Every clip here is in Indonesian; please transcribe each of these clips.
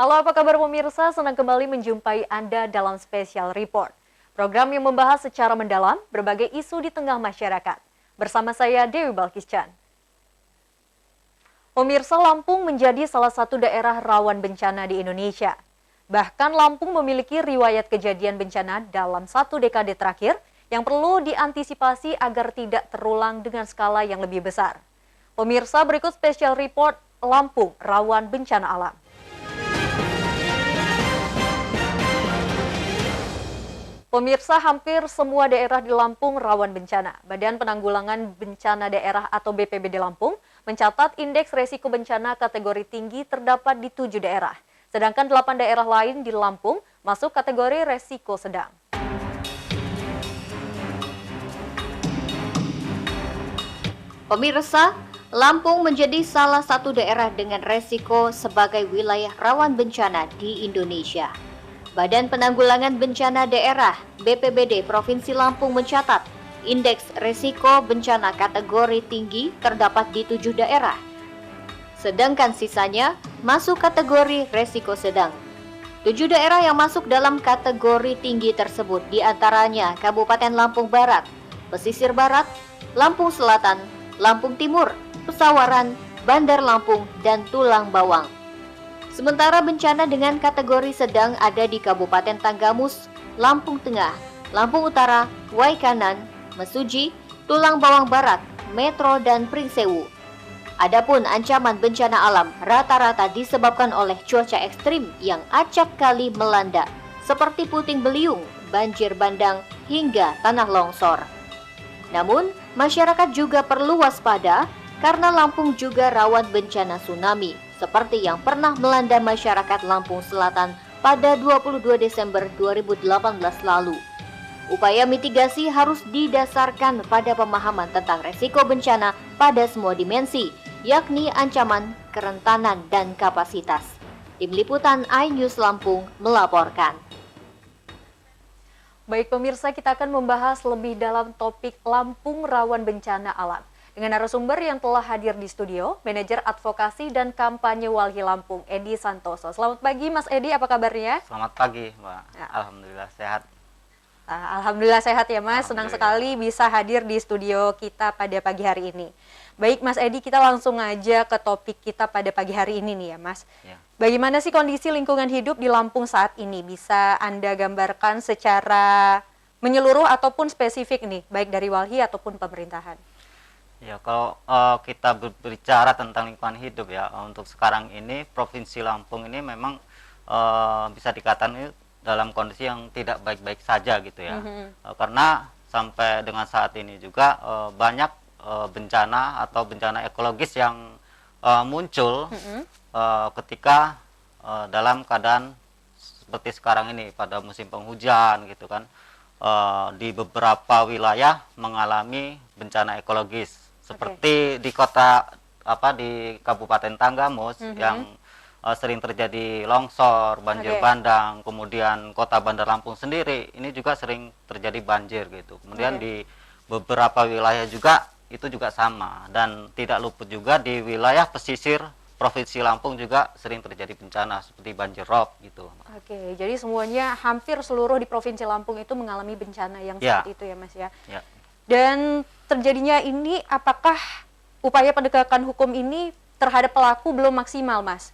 Halo, apa kabar pemirsa? Senang kembali menjumpai Anda dalam Special Report. Program yang membahas secara mendalam berbagai isu di tengah masyarakat. Bersama saya Dewi Balkiscan. Pemirsa, Lampung menjadi salah satu daerah rawan bencana di Indonesia. Bahkan Lampung memiliki riwayat kejadian bencana dalam 1 dekade terakhir yang perlu diantisipasi agar tidak terulang dengan skala yang lebih besar. Pemirsa, berikut Special Report Lampung rawan bencana alam. Pemirsa, hampir semua daerah di Lampung rawan bencana. Badan Penanggulangan Bencana Daerah atau BPBD Lampung mencatat indeks resiko bencana kategori tinggi terdapat di 7 daerah. Sedangkan 8 daerah lain di Lampung masuk kategori resiko sedang. Pemirsa, Lampung menjadi salah satu daerah dengan resiko sebagai wilayah rawan bencana di Indonesia. Badan Penanggulangan Bencana Daerah (BPBD) Provinsi Lampung mencatat indeks resiko bencana kategori tinggi terdapat di 7 daerah. Sedangkan sisanya masuk kategori resiko sedang. 7 daerah yang masuk dalam kategori tinggi tersebut diantaranya Kabupaten Lampung Barat, Pesisir Barat, Lampung Selatan, Lampung Timur, Pesawaran, Bandar Lampung, dan Tulang Bawang. Sementara bencana dengan kategori sedang ada di Kabupaten Tanggamus, Lampung Tengah, Lampung Utara, Waikanan, Mesuji, Tulang Bawang Barat, Metro, dan Pringsewu. Adapun ancaman bencana alam rata-rata disebabkan oleh cuaca ekstrim yang acap kali melanda, seperti puting beliung, banjir bandang, hingga tanah longsor. Namun, masyarakat juga perlu waspada karena Lampung juga rawan bencana tsunami, seperti yang pernah melanda masyarakat Lampung Selatan pada 22 Desember 2018 lalu. Upaya mitigasi harus didasarkan pada pemahaman tentang resiko bencana pada semua dimensi, yakni ancaman, kerentanan, dan kapasitas. Tim Liputan iNews Lampung melaporkan. Baik pemirsa, kita akan membahas lebih dalam topik Lampung rawan bencana alam. Dengan narasumber yang telah hadir di studio, Manajer Advokasi dan Kampanye Walhi Lampung, Edi Santoso. Selamat pagi Mas Edi, apa kabarnya? Selamat pagi Mbak, ya. Alhamdulillah sehat. Alhamdulillah sehat ya Mas, senang sekali bisa hadir di studio kita pada pagi hari ini. Baik Mas Edi, kita langsung aja ke topik kita pada pagi hari ini nih ya Mas. Ya. Bagaimana sih kondisi lingkungan hidup di Lampung saat ini? Bisa Anda gambarkan secara menyeluruh ataupun spesifik nih, baik dari Walhi ataupun pemerintahan? Ya, kalau kita berbicara tentang lingkungan hidup ya, untuk sekarang ini Provinsi Lampung ini memang bisa dikatakan dalam kondisi yang tidak baik-baik saja gitu ya. Karena sampai dengan saat ini juga banyak bencana atau bencana ekologis yang muncul ketika dalam keadaan seperti sekarang ini pada musim penghujan gitu kan. Di beberapa wilayah mengalami bencana ekologis. Seperti di di Kabupaten Tanggamus yang sering terjadi longsor, banjir bandang, kemudian Kota Bandar Lampung sendiri ini juga sering terjadi banjir gitu. Kemudian di beberapa wilayah juga itu juga sama, dan tidak luput juga di wilayah pesisir Provinsi Lampung juga sering terjadi bencana seperti banjir rob gitu. Oke, jadi semuanya hampir seluruh di Provinsi Lampung itu mengalami bencana yang seperti itu ya Mas ya. Ya. Dan terjadinya ini, apakah upaya penegakan hukum ini terhadap pelaku belum maksimal, Mas?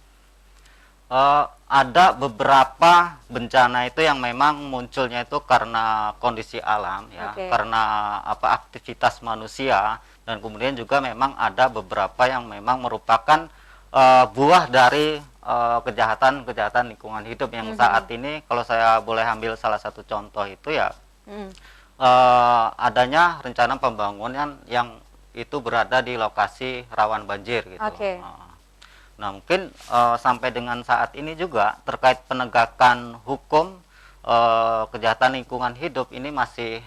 Ada beberapa bencana itu yang memang munculnya itu karena kondisi alam, ya, karena aktivitas manusia, dan kemudian juga memang ada beberapa yang memang merupakan buah dari kejahatan lingkungan hidup yang saat ini, kalau saya boleh ambil salah satu contoh itu ya. Adanya rencana pembangunan yang itu berada di lokasi rawan banjir gitu. Nah mungkin sampai dengan saat ini juga terkait penegakan hukum kejahatan lingkungan hidup ini masih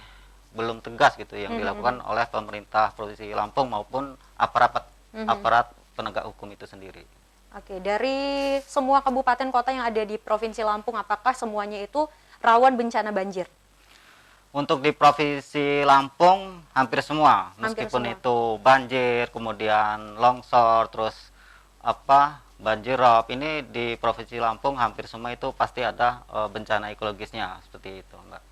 belum tegas gitu yang dilakukan oleh pemerintah Provinsi Lampung maupun aparat penegak hukum itu sendiri. Oke, dari semua kabupaten kota yang ada di Provinsi Lampung, apakah semuanya itu rawan bencana banjir? Untuk di Provinsi Lampung hampir semua, meskipun itu banjir, kemudian longsor, terus banjir rob ini di Provinsi Lampung hampir semua itu pasti ada bencana ekologisnya seperti itu, Mbak.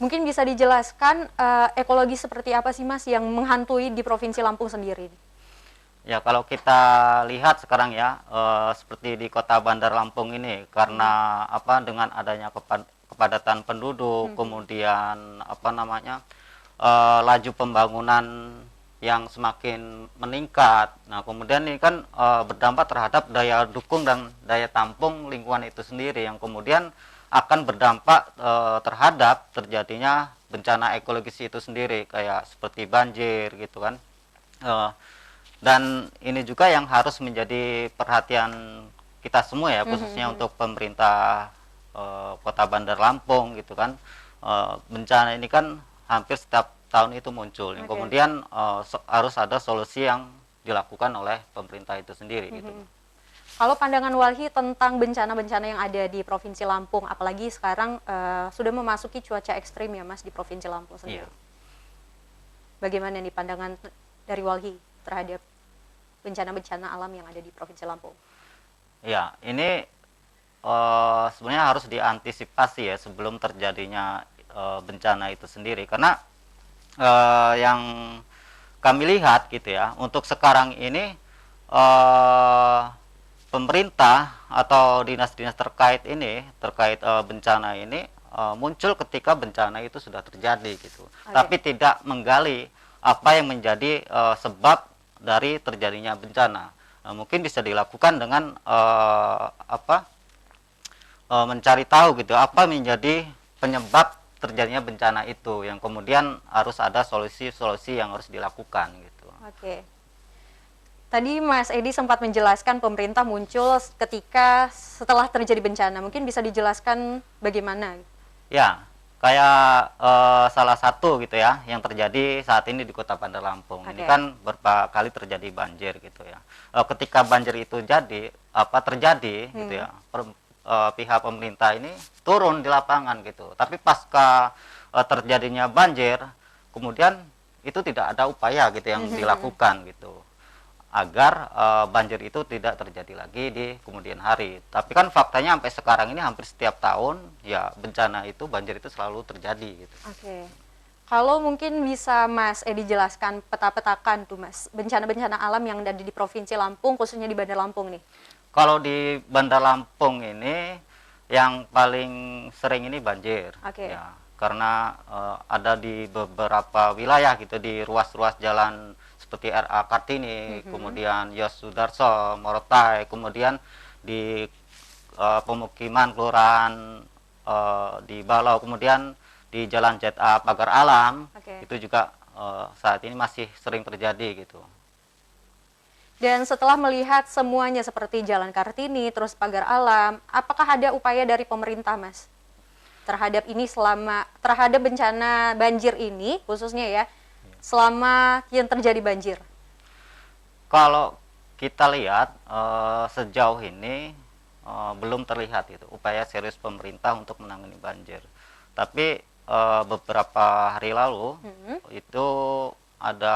Mungkin bisa dijelaskan ekologi seperti apa sih Mas yang menghantui di Provinsi Lampung sendiri? Ya, kalau kita lihat sekarang ya, seperti di Kota Bandar Lampung ini, karena apa, dengan adanya kepadatan penduduk, kemudian apa namanya, laju pembangunan yang semakin meningkat. Nah, kemudian ini kan berdampak terhadap daya dukung dan daya tampung lingkungan itu sendiri, yang kemudian akan berdampak terhadap terjadinya bencana ekologis itu sendiri, kayak seperti banjir gitu kan. Dan ini juga yang harus menjadi perhatian kita semua ya, khususnya untuk pemerintah Kota Bandar Lampung gitu kan. Bencana ini kan hampir setiap tahun itu muncul, yang kemudian harus ada solusi yang dilakukan oleh pemerintah itu sendiri gitu. Kalau pandangan Walhi tentang bencana-bencana yang ada di Provinsi Lampung, apalagi sekarang sudah memasuki cuaca ekstrim ya Mas di Provinsi Lampung sendiri. Iya. Bagaimana nih pandangan dari Walhi terhadap bencana-bencana alam yang ada di Provinsi Lampung? Ya, ini sebenarnya harus diantisipasi ya sebelum terjadinya bencana itu sendiri, karena yang kami lihat gitu ya, untuk sekarang ini pemerintah atau dinas-dinas terkait bencana ini muncul ketika bencana itu sudah terjadi gitu. Tapi tidak menggali apa yang menjadi sebab dari terjadinya bencana. Mungkin bisa dilakukan dengan mencari tahu gitu apa menjadi penyebab terjadinya bencana itu, yang kemudian harus ada solusi-solusi yang harus dilakukan gitu. Oke. Tadi Mas Edi sempat menjelaskan pemerintah muncul ketika setelah terjadi bencana. Mungkin bisa dijelaskan bagaimana? Ya, kayak salah satu gitu ya yang terjadi saat ini di Kota Bandar Lampung. Ini kan beberapa kali terjadi banjir gitu ya. Ketika banjir itu terjadi gitu ya, pihak pemerintah ini turun di lapangan gitu. Tapi pasca terjadinya banjir, kemudian itu tidak ada upaya gitu yang dilakukan gitu, agar banjir itu tidak terjadi lagi di kemudian hari. Tapi kan faktanya sampai sekarang ini hampir setiap tahun ya bencana itu, banjir itu selalu terjadi gitu. Oke. Kalau mungkin bisa Mas Edi jelaskan peta-petakan tuh Mas, bencana-bencana alam yang ada di Provinsi Lampung, khususnya di Bandar Lampung nih. Kalau di Bandar Lampung ini yang paling sering ini banjir. Ya, karena ada di beberapa wilayah gitu, di ruas-ruas jalan seperti RA Kartini, kemudian Yos Sudarso, Morotai, kemudian di pemukiman kelurahan di Balau, kemudian di Jalan ZA Pagar Alam, itu juga saat ini masih sering terjadi gitu. Dan setelah melihat semuanya seperti Jalan Kartini, terus Pagar Alam, apakah ada upaya dari pemerintah Mas terhadap bencana banjir ini khususnya ya, selama yang terjadi banjir? Kalau kita lihat sejauh ini belum terlihat itu upaya serius pemerintah untuk menangani banjir. Tapi beberapa hari lalu itu ada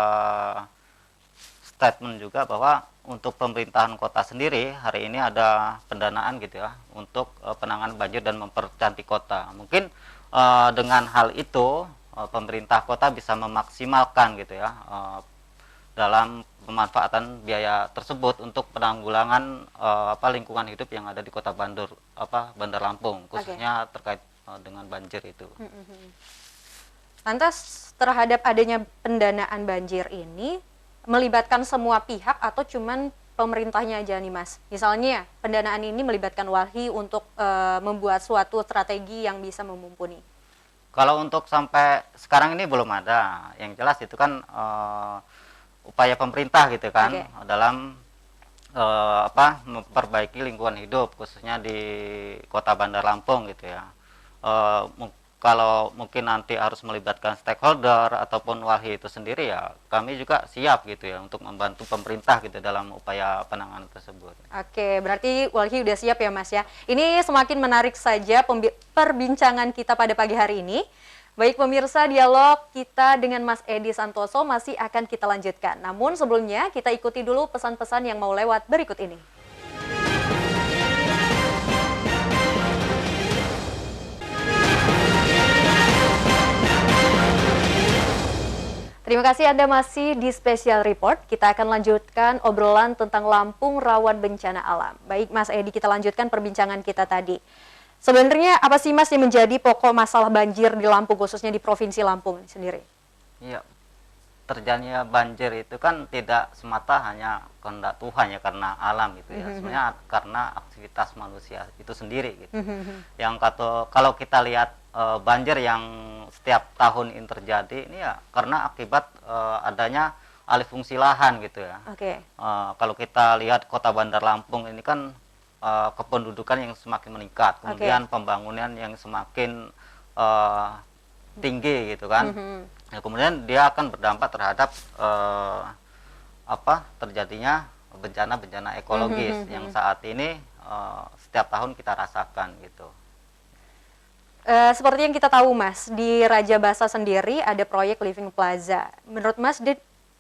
statement juga bahwa untuk pemerintahan kota sendiri hari ini ada pendanaan gitu ya untuk penanganan banjir dan mempercantik kota. Mungkin dengan hal itu pemerintah kota bisa memaksimalkan gitu ya dalam pemanfaatan biaya tersebut untuk penanggulangan lingkungan hidup yang ada di Kota Bandar Lampung, khususnya terkait dengan banjir itu. Lantas terhadap adanya pendanaan banjir ini melibatkan semua pihak atau cuman pemerintahnya aja nih Mas? Misalnya pendanaan ini melibatkan Walhi untuk membuat suatu strategi yang bisa memumpuni. Kalau untuk sampai sekarang ini belum ada. Yang jelas itu kan upaya pemerintah gitu kan dalam memperbaiki lingkungan hidup khususnya di Kota Bandar Lampung gitu ya. Kalau mungkin nanti harus melibatkan stakeholder ataupun Walhi itu sendiri ya kami juga siap gitu ya untuk membantu pemerintah gitu dalam upaya penanganan tersebut. Oke, berarti Walhi udah siap ya Mas ya. Ini semakin menarik saja perbincangan kita pada pagi hari ini. Baik pemirsa, dialog kita dengan Mas Edi Santoso masih akan kita lanjutkan. Namun sebelumnya kita ikuti dulu pesan-pesan yang mau lewat berikut ini. Terima kasih Anda masih di Special Report. Kita akan lanjutkan obrolan tentang Lampung rawan bencana alam. Baik Mas Edi, kita lanjutkan perbincangan kita tadi. Sebenarnya apa sih Mas yang menjadi pokok masalah banjir di Lampung, khususnya di Provinsi Lampung sendiri? Iya, terjadinya banjir itu kan tidak semata hanya kehendak Tuhan ya, karena alam gitu ya. Sebenarnya karena aktivitas manusia itu sendiri gitu. Yang kalau kita lihat banjir yang setiap tahun ini terjadi ini ya karena akibat adanya alih fungsi lahan gitu ya. Kalau kita lihat Kota Bandar Lampung ini kan kependudukan yang semakin meningkat, kemudian pembangunan yang semakin tinggi gitu kan. Nah, kemudian dia akan berdampak terhadap terjadinya bencana-bencana ekologis yang saat ini setiap tahun kita rasakan gitu. Seperti yang kita tahu Mas, di Raja Basa sendiri ada proyek Living Plaza. Menurut Mas,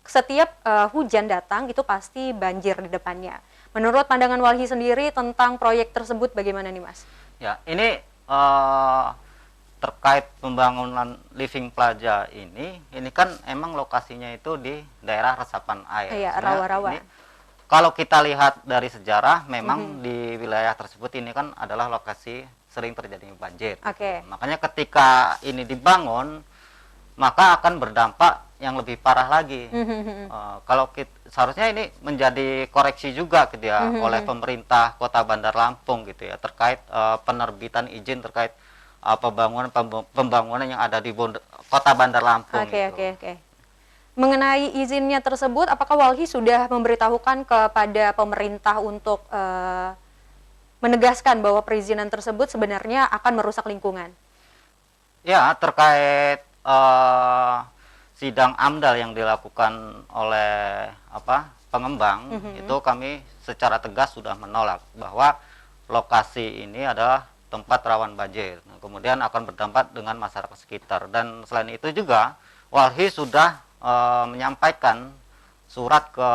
setiap hujan datang itu pasti banjir di depannya. Menurut pandangan Walhi sendiri tentang proyek tersebut bagaimana nih Mas? Ya, ini terkait pembangunan Living Plaza ini kan emang lokasinya itu di daerah resapan air. Iya, rawa-rawa. Kalau kita lihat dari sejarah, memang di wilayah tersebut ini kan adalah lokasi sering terjadi banjir. Makanya ketika ini dibangun, maka akan berdampak yang lebih parah lagi. Kalau seharusnya ini menjadi koreksi juga gitu ya oleh pemerintah Kota Bandar Lampung gitu ya, terkait penerbitan izin terkait pembangunan yang ada di Kota Bandar Lampung. Mengenai izinnya tersebut, apakah Walhi sudah memberitahukan kepada pemerintah untuk menegaskan bahwa perizinan tersebut sebenarnya akan merusak lingkungan? Ya, terkait sidang AMDAL yang dilakukan oleh pengembang, itu kami secara tegas sudah menolak bahwa lokasi ini adalah tempat rawan banjir. Nah, kemudian akan berdampak dengan masyarakat sekitar. Dan selain itu juga Walhi sudah menyampaikan surat ke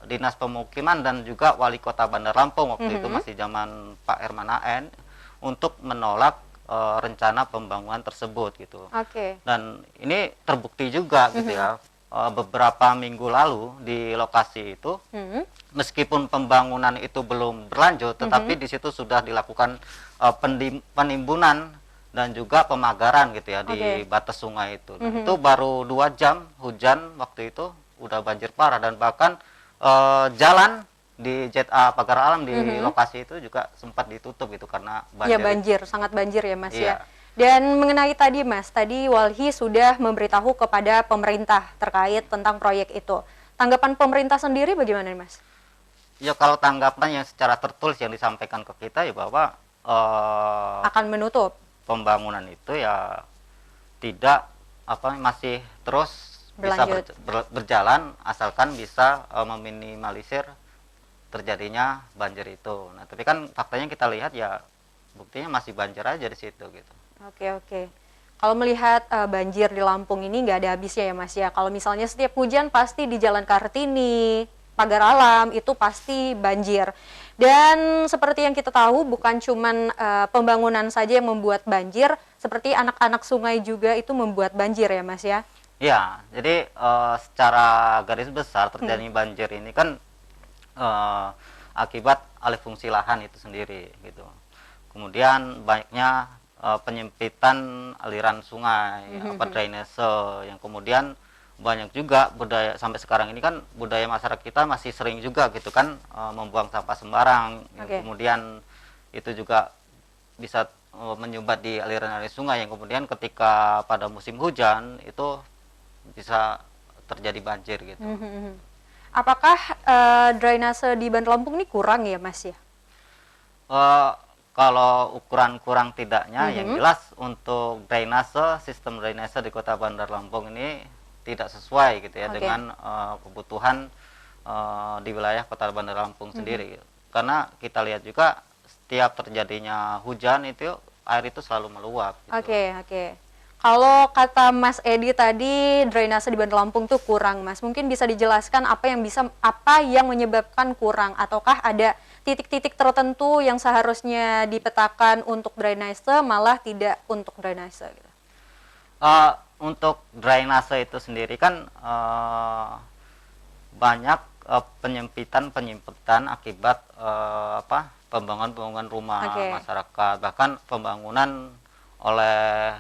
Dinas Pemukiman dan juga Wali Kota Bandar Lampung waktu itu masih zaman Pak Herman AN untuk menolak rencana pembangunan tersebut gitu. Dan ini terbukti juga gitu ya. Beberapa minggu lalu di lokasi itu meskipun pembangunan itu belum berlanjut, tetapi di situ sudah dilakukan penimbunan dan juga pemagaran gitu ya di batas sungai itu. Nah, itu baru 2 jam hujan waktu itu udah banjir parah, dan bahkan jalan di ZA Pagar Alam di lokasi itu juga sempat ditutup gitu karena banjir. Ya banjir, sangat banjir ya Mas ya. Dan mengenai tadi Mas, tadi Walhi sudah memberitahu kepada pemerintah terkait tentang proyek itu. Tanggapan pemerintah sendiri bagaimana nih Mas? Ya kalau tanggapan yang secara tertulis yang disampaikan ke kita ya bahwa akan menutup pembangunan itu ya tidak masih terus bisa berjalan asalkan bisa meminimalisir terjadinya banjir itu. Nah, tapi kan faktanya kita lihat ya buktinya masih banjir aja di situ gitu. Kalau melihat banjir di Lampung ini nggak ada habisnya ya Mas ya. Kalau misalnya setiap hujan pasti di Jalan Kartini, Pagar Alam itu pasti banjir. Dan seperti yang kita tahu bukan cuman pembangunan saja yang membuat banjir, seperti anak-anak sungai juga itu membuat banjir ya Mas ya. Ya, jadi secara garis besar terjadi banjir ini kan akibat alih fungsi lahan itu sendiri gitu. Kemudian banyaknya penyempitan aliran sungai, drainase, yang kemudian banyak juga budaya sampai sekarang ini kan budaya masyarakat kita masih sering juga gitu kan membuang sampah sembarang, yang kemudian itu juga bisa menyumbat di aliran sungai yang kemudian ketika pada musim hujan itu bisa terjadi banjir gitu. Apakah drainase di Bandar Lampung ini kurang ya Mas ya? Kalau ukuran kurang tidaknya, yang jelas untuk drainase, sistem drainase di Kota Bandar Lampung ini tidak sesuai gitu ya dengan kebutuhan di wilayah Kota Bandar Lampung sendiri. Karena kita lihat juga setiap terjadinya hujan itu air itu selalu meluap. Gitu. Kalau kata Mas Edi tadi drainase di Bandar Lampung tuh kurang Mas. Mungkin bisa dijelaskan apa yang menyebabkan kurang, ataukah ada titik-titik tertentu yang seharusnya dipetakan untuk drainase malah tidak untuk drainase gitu? untuk drainase itu sendiri kan banyak penyempitan akibat pembangunan rumah masyarakat, bahkan pembangunan oleh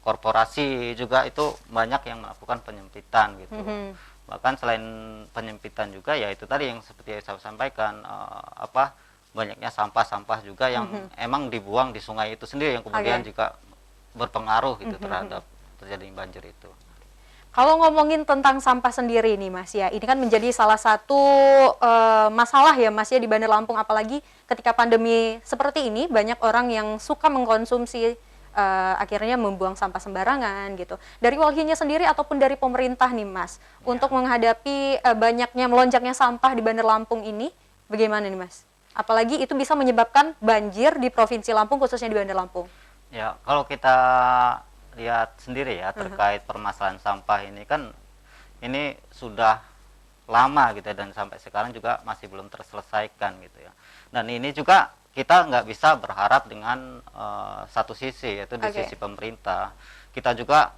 korporasi juga itu banyak yang melakukan penyempitan gitu. Bahkan selain penyempitan juga ya itu tadi yang seperti yang saya sampaikan, banyaknya sampah-sampah juga yang emang dibuang di sungai itu sendiri yang kemudian juga berpengaruh gitu terhadap terjadinya banjir itu. Kalau ngomongin tentang sampah sendiri nih Mas ya, ini kan menjadi salah satu masalah ya Mas ya di Bandar Lampung, apalagi ketika pandemi seperti ini banyak orang yang suka mengkonsumsi akhirnya membuang sampah sembarangan gitu. Dari walhinya sendiri ataupun dari pemerintah nih Mas, untuk menghadapi banyaknya melonjaknya sampah di Bandar Lampung ini, bagaimana nih Mas? Apalagi itu bisa menyebabkan banjir di Provinsi Lampung, khususnya di Bandar Lampung. Ya, kalau kita lihat sendiri ya terkait permasalahan sampah ini kan ini sudah lama gitu ya, dan sampai sekarang juga masih belum terselesaikan gitu ya. Dan ini juga kita nggak bisa berharap dengan satu sisi, yaitu di sisi pemerintah. Kita juga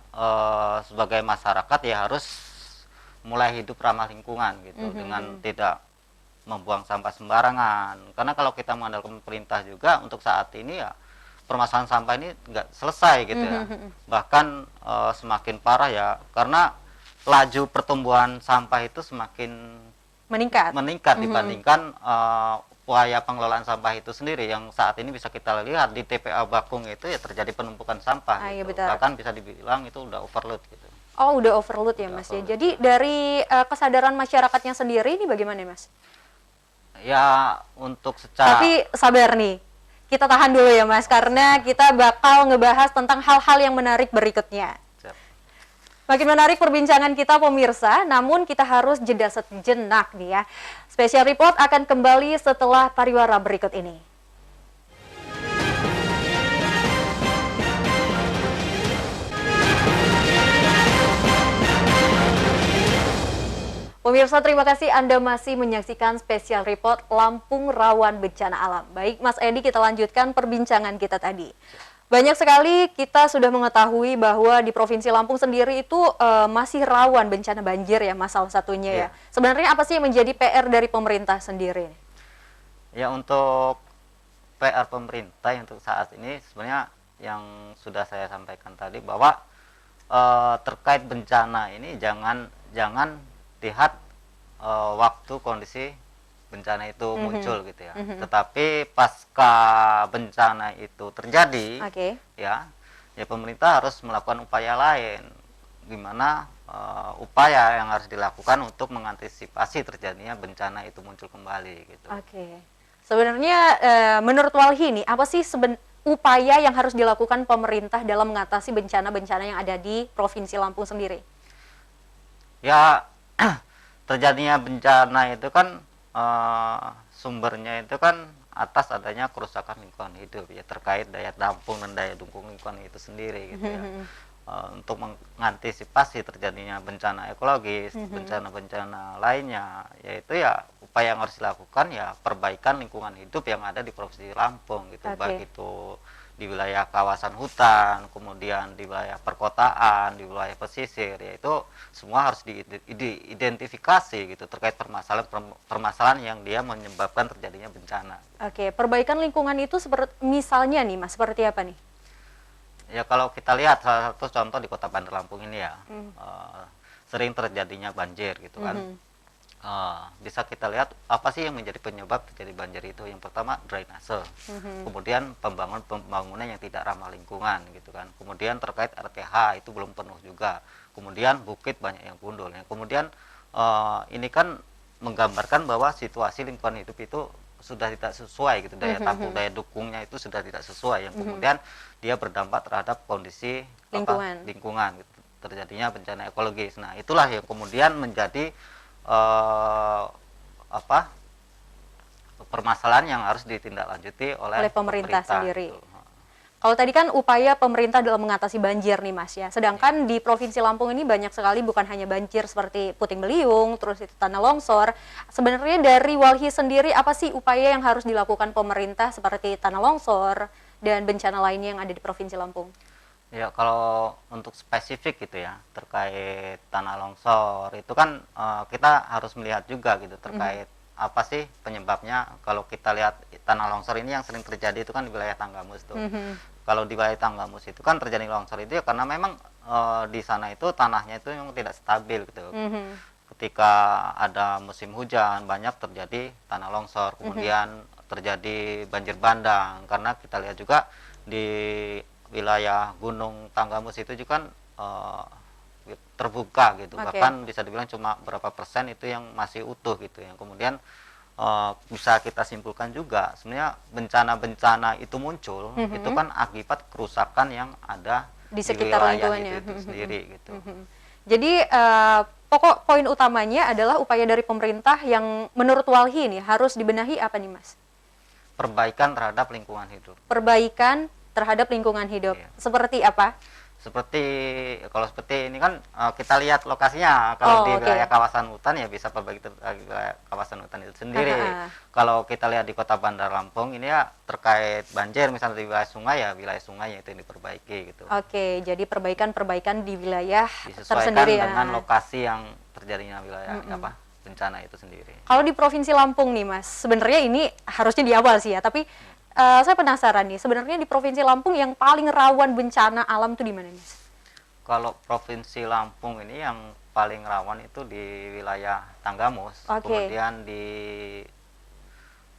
sebagai masyarakat ya harus mulai hidup ramah lingkungan gitu, dengan tidak membuang sampah sembarangan. Karena kalau kita mengandalkan pemerintah juga untuk saat ini ya permasalahan sampah ini nggak selesai gitu ya. Bahkan semakin parah ya, karena laju pertumbuhan sampah itu semakin meningkat dibandingkan upaya pengelolaan sampah itu sendiri, yang saat ini bisa kita lihat di TPA Bakung itu ya terjadi penumpukan sampah gitu. Iya, Bahkan bisa dibilang itu udah overload gitu. Oh, udah overload ya Mas ya. Jadi dari kesadaran masyarakatnya sendiri ini bagaimana Mas? Ya untuk secara, tapi sabar nih, kita tahan dulu ya Mas, karena kita bakal ngebahas tentang hal-hal yang menarik berikutnya. Makin menarik perbincangan kita pemirsa, namun kita harus jeda sejenak nih ya. Special Report akan kembali setelah pariwara berikut ini. Pemirsa, terima kasih Anda masih menyaksikan Special Report Lampung Rawan Bencana Alam. Baik Mas Edi, kita lanjutkan perbincangan kita tadi. Banyak sekali kita sudah mengetahui bahwa di Provinsi Lampung sendiri itu masih rawan bencana banjir ya Mas, salah satunya ya. Sebenarnya apa sih yang menjadi PR dari pemerintah sendiri? Ya, untuk PR pemerintah untuk saat ini sebenarnya yang sudah saya sampaikan tadi, bahwa terkait bencana ini jangan lihat waktu kondisi bencana itu muncul gitu ya. Tetapi pasca bencana itu terjadi, ya pemerintah harus melakukan upaya lain. Gimana upaya yang harus dilakukan untuk mengantisipasi terjadinya bencana itu muncul kembali gitu. Sebenarnya menurut Walhi nih, apa sih upaya yang harus dilakukan pemerintah dalam mengatasi bencana-bencana yang ada di Provinsi Lampung sendiri? Ya, terjadinya bencana itu kan sumbernya itu kan atas adanya kerusakan lingkungan hidup ya, terkait daya tampung dan daya dukung lingkungan itu sendiri gitu ya. Untuk mengantisipasi terjadinya bencana ekologis, bencana-bencana lainnya, yaitu ya upaya yang harus dilakukan ya perbaikan lingkungan hidup yang ada di Provinsi Lampung gitu, baik itu di wilayah kawasan hutan, kemudian di wilayah perkotaan, di wilayah pesisir, yaitu semua harus diidentifikasi gitu terkait permasalahan yang dia menyebabkan terjadinya bencana. Perbaikan lingkungan itu seperti misalnya nih Mas, seperti apa nih? Ya, kalau kita lihat salah satu contoh di Kota Bandar Lampung ini ya, sering terjadinya banjir gitu kan. Bisa kita lihat apa sih yang menjadi penyebab terjadi banjir itu. Yang pertama drainase, kemudian pembangunan yang tidak ramah lingkungan gitu kan, kemudian terkait RTH itu belum penuh juga, kemudian bukit banyak yang gundul ya. Kemudian ini kan menggambarkan bahwa situasi lingkungan hidup itu sudah tidak sesuai gitu, daya tampung, daya dukungnya itu sudah tidak sesuai, yang kemudian dia berdampak terhadap kondisi lingkungan gitu, terjadinya bencana ekologis. Nah, itulah yang kemudian menjadi permasalahan yang harus ditindaklanjuti oleh pemerintah sendiri. Gitu. Kalau tadi kan upaya pemerintah dalam mengatasi banjir nih Mas ya. Sedangkan di Provinsi Lampung ini banyak sekali bukan hanya banjir seperti puting beliung, terus itu tanah longsor. Sebenarnya dari Walhi sendiri apa sih upaya yang harus dilakukan pemerintah seperti tanah longsor dan bencana lainnya yang ada di Provinsi Lampung? Ya, kalau untuk spesifik gitu ya, terkait tanah longsor, itu kan kita harus melihat juga gitu, terkait apa sih penyebabnya. Kalau kita lihat tanah longsor ini yang sering terjadi itu kan di wilayah Tanggamus tuh. Kalau di wilayah Tanggamus itu kan terjadi longsor itu ya karena memang di sana itu tanahnya itu memang tidak stabil gitu. Ketika ada musim hujan, banyak terjadi tanah longsor, kemudian terjadi banjir bandang, karena kita lihat juga di wilayah Gunung Tanggamus itu juga kan terbuka gitu, bahkan bisa dibilang cuma berapa persen itu yang masih utuh gitu, yang kemudian bisa kita simpulkan juga sebenarnya bencana-bencana itu muncul itu kan akibat kerusakan yang ada di sekitar lingkungannya itu sendiri gitu. Jadi pokok poin utamanya adalah upaya dari pemerintah yang menurut Walhi ini harus dibenahi apa nih Mas? Perbaikan terhadap lingkungan hidup. Perbaikan terhadap lingkungan hidup. Iya. Seperti apa? Kalau seperti ini kan kita lihat lokasinya. Kalau di wilayah kawasan hutan ya bisa perbaiki wilayah kawasan hutan itu sendiri. Kalau kita lihat di Kota Bandar Lampung ini ya terkait banjir misalnya di wilayah sungai, ya wilayah sungainya itu yang diperbaiki gitu. Oke, jadi perbaikan di wilayah disesuaikan tersendiri dengan lokasi yang terjadinya wilayah bencana itu sendiri. Kalau di Provinsi Lampung nih Mas, sebenarnya ini harusnya di awal sih ya, tapi saya penasaran nih, sebenarnya di Provinsi Lampung yang paling rawan bencana alam itu di mana, Mas? Kalau Provinsi Lampung ini yang paling rawan itu di wilayah Tanggamus, kemudian di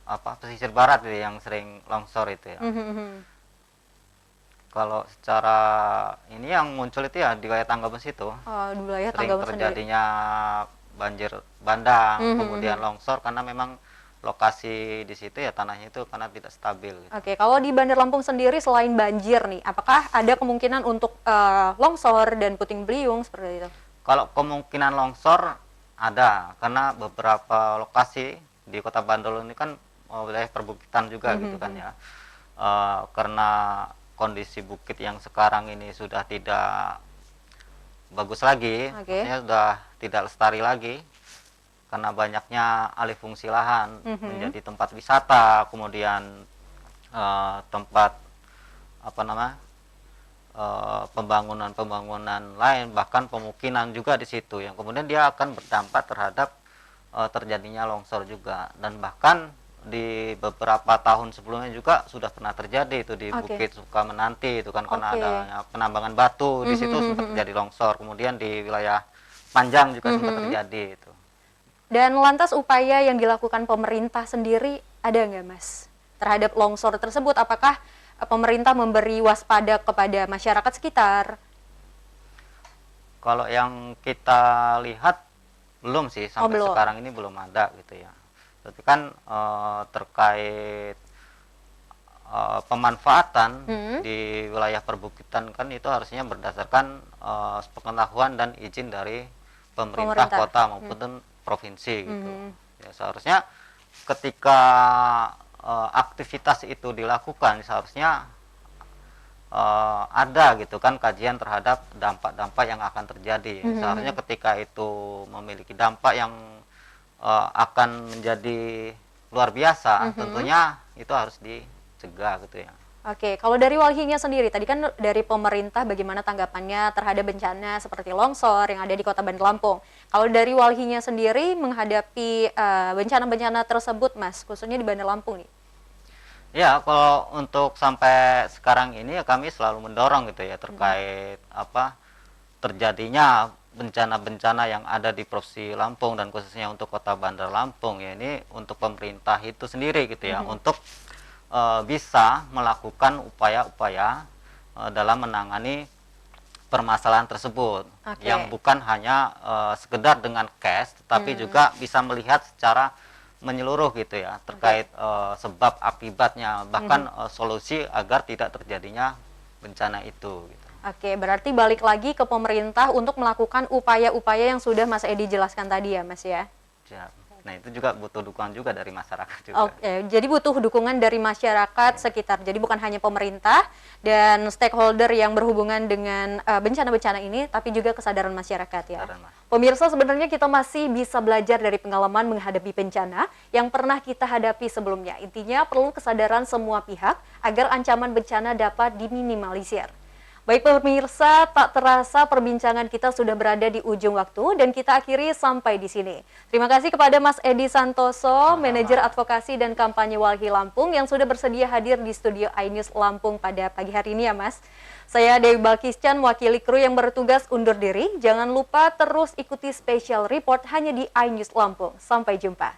pesisir barat itu yang sering longsor itu ya. Kalau secara ini yang muncul itu ya di wilayah Tanggamus itu, di wilayah sering Tanggamus terjadinya banjir bandang, kemudian longsor karena memang lokasi di situ ya tanahnya itu karena tidak stabil. Gitu. Oke, kalau di Bandar Lampung sendiri selain banjir nih, apakah ada kemungkinan untuk longsor dan puting beliung seperti itu? Kalau kemungkinan longsor ada, karena beberapa lokasi di Kota Bandol ini kan wilayah perbukitan juga gitu kan ya. Karena kondisi bukit yang sekarang ini sudah tidak bagus lagi, maksudnya sudah tidak lestari lagi. Karena banyaknya alih fungsi lahan menjadi tempat wisata, kemudian tempat pembangunan lain, bahkan pemukiman juga di situ, yang kemudian dia akan berdampak terhadap terjadinya longsor juga. Dan bahkan di beberapa tahun sebelumnya juga sudah pernah terjadi itu di Bukit Sukamenanti itu kan, karena adanya penambangan batu di situ sempat terjadi longsor, kemudian di wilayah Panjang juga sempat terjadi itu. Dan lantas upaya yang dilakukan pemerintah sendiri ada nggak Mas terhadap longsor tersebut? Apakah pemerintah memberi waspada kepada masyarakat sekitar? Kalau yang kita lihat belum sih, sampai sekarang ini belum ada gitu ya. Tapi kan terkait pemanfaatan di wilayah perbukitan kan itu harusnya berdasarkan pengetahuan dan izin dari pemerintah kota maupun provinsi gitu. Ya, seharusnya ketika aktivitas itu dilakukan seharusnya ada gitu kan kajian terhadap dampak-dampak yang akan terjadi. Seharusnya ketika itu memiliki dampak yang akan menjadi luar biasa, tentunya itu harus dicegah gitu ya. Oke, kalau dari Walhinya sendiri, tadi kan dari pemerintah bagaimana tanggapannya terhadap bencana seperti longsor yang ada di Kota Bandar Lampung. Kalau dari Walhinya sendiri menghadapi bencana-bencana tersebut, Mas, khususnya di Bandar Lampung nih. Ya, kalau untuk sampai sekarang ini ya kami selalu mendorong gitu ya terkait terjadinya bencana-bencana yang ada di Provinsi Lampung dan khususnya untuk Kota Bandar Lampung ya, ini untuk pemerintah itu sendiri gitu ya, untuk bisa melakukan upaya-upaya dalam menangani permasalahan tersebut, yang bukan hanya sekedar dengan cash, tetapi juga bisa melihat secara menyeluruh gitu ya, terkait sebab akibatnya, bahkan solusi agar tidak terjadinya bencana itu gitu. Oke, berarti balik lagi ke pemerintah untuk melakukan upaya-upaya yang sudah Mas Edi jelaskan tadi ya Mas ya? Ya. Nah, itu juga butuh dukungan juga dari masyarakat juga. Oke, jadi butuh dukungan dari masyarakat sekitar. Jadi bukan hanya pemerintah dan stakeholder yang berhubungan dengan bencana-bencana ini, tapi juga kesadaran masyarakat ya. Pemirsa, sebenarnya kita masih bisa belajar dari pengalaman menghadapi bencana yang pernah kita hadapi sebelumnya. Intinya perlu kesadaran semua pihak agar ancaman bencana dapat diminimalisir. Baik pemirsa, tak terasa perbincangan kita sudah berada di ujung waktu dan kita akhiri sampai di sini. Terima kasih kepada Mas Edi Santoso, Manajer Advokasi dan Kampanye Walhi Lampung yang sudah bersedia hadir di studio iNews Lampung pada pagi hari ini ya Mas. Saya Dewi Balkiscan, mewakili kru yang bertugas undur diri. Jangan lupa terus ikuti special report hanya di iNews Lampung. Sampai jumpa.